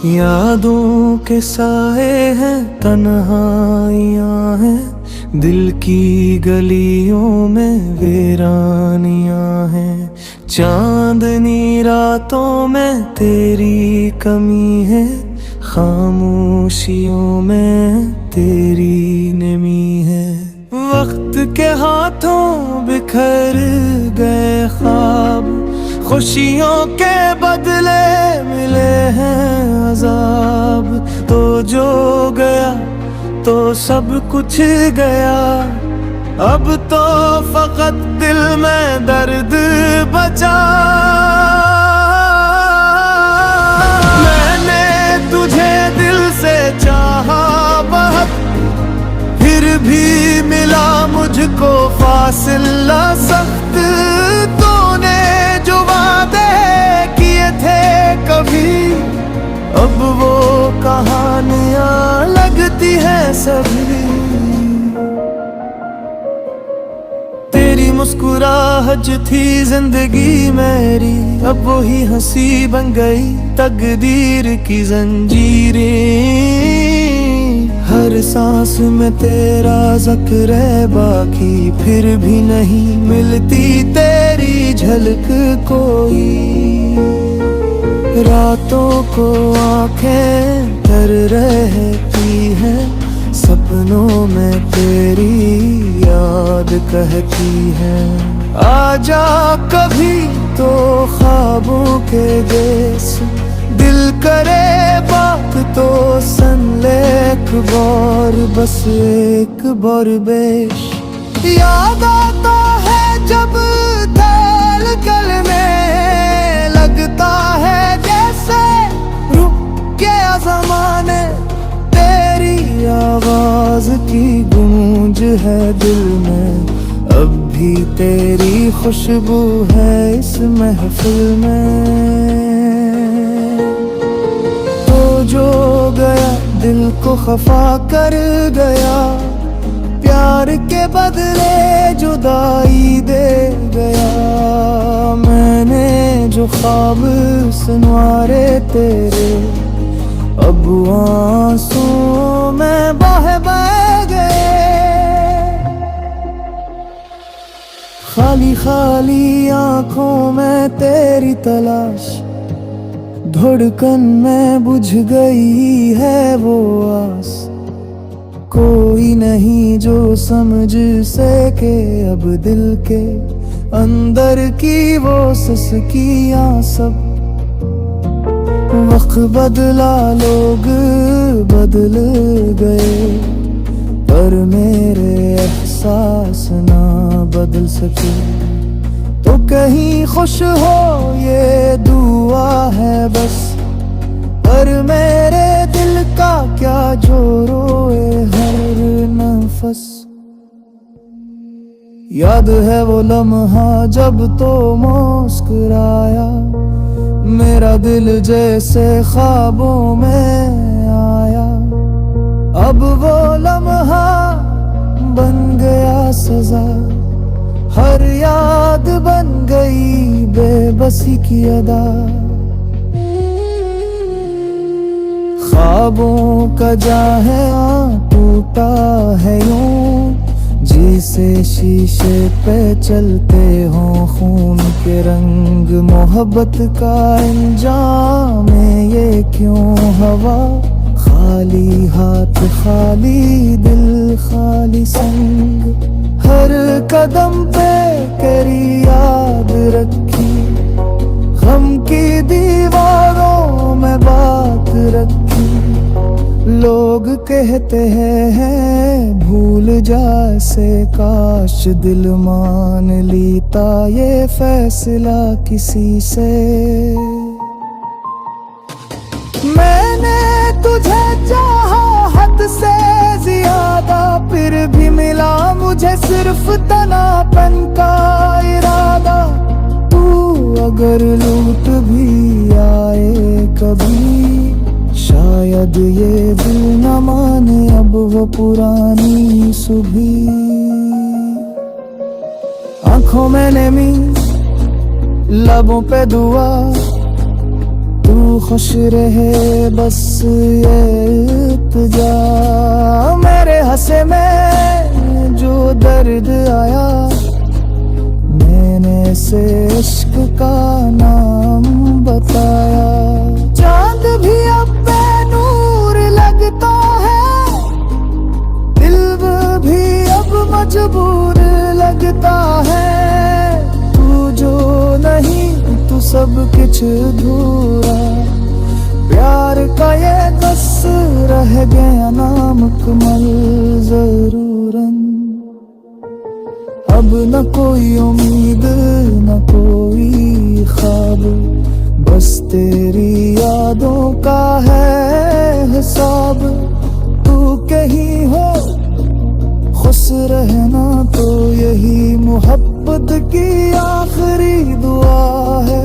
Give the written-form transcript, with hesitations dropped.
यादों के साए हैं, तन्हाइयाँ हैं, दिल की गलियों में वीरानियाँ हैं। चांदनी रातों में तेरी कमी है, खामोशियों में तेरी नमी है। वक्त के हाथों बिखर गए ख्वाब, खुशियों के बदले मिले हैं अजाब। तो जो गया तो सब कुछ गया, अब तो फकत दिल में दर्द बचा। मैंने तुझे दिल से चाहा बहुत, फिर भी मिला मुझको फासिला सख्त। तूने जो वादे किए थे कभी, अब वो कहानियां लगती हैं सभी। तेरी मुस्कुराहट थी जिंदगी मेरी, अब वही हंसी बन गई तकदीर की जंजीरें। हर सांस में तेरा जिक्र है बाकी, फिर भी नहीं मिलती तेरी झलक कोई। रातों को आंखें तर रहती हैं, सपनों में तेरी याद कहती है। आजा कभी तो ख्वाबों के देश, दिल करे बात तो सुन ले एक बार, बस एक बार बेश। याद आता है जब दिल गल में लगता है जैसे रुक गया ज़माने। तेरी आवाज की गूंज है दिल में, अब भी तेरी खुशबू है इस महफिल में। जो गया दिल को खफा कर गया, प्यार के बदले जुदाई दे गया। मैंने जो ख्वाब सुनवारे तेरे, अब आंसुओं में बह गए। खाली खाली आंखों में तेरी तलाश, धड़कन में बुझ गई है वो आस। कोई नहीं जो समझ सके अब दिल के अंदर की वो सिसकियां सब। वक्त बदला लोग बदल गए, पर मेरे एहसास ना बदल सके। तो कहीं खुश हो ये दुआ है बस, पर मेरे दिल का क्या जो रोए हर नफस। याद है वो लम्हा जब तो मुस्कुराया, मेरा दिल जैसे ख्वाबों में आया। अब वो लम्हा बन गया सजा, हर याद बन गई बेबसी की अदा। ख्वाबों का जहां टूटा है यूं, जिसे शीशे पे चलते हों खून के रंग। मोहब्बत का अंजाम है ये क्यों हवा, खाली हाथ खाली दिल खाली संग। हर कदम पे तेरी याद रखी, गम की दीवारों में बात रखी। लोग कहते हैं भूल जा से, काश दिल मान लेता ये फैसला किसी से। मैंने तुझे चाहा हद से ज्यादा, फिर भी मिला मुझे सिर्फ तनापन का इरादा। तू अगर लूट भी आए कभी, शायद ये दिल न माने अब वो पुरानी सुबह। आंखों में नमी, लबों पे दुआ, तू खुश रहे बस ये इल्तिजा। मेरे हंसे में जो दर्द आया, मैंने से इश्क का नाम बताया। चांद भी अब बेनूर लगता है, दिल भी अब मजबूर लगता है। तू जो नहीं तू सब कुछ अधूरा, प्यार का ये कस रह गया नामुकम्मल ज़रूरन। अब न कोई उम्मीद न कोई ख्वाब, बस तेरी यादों का है हिसाब। तू कहीं हो खुश रहना तो यही मोहब्बत की आखिरी दुआ है।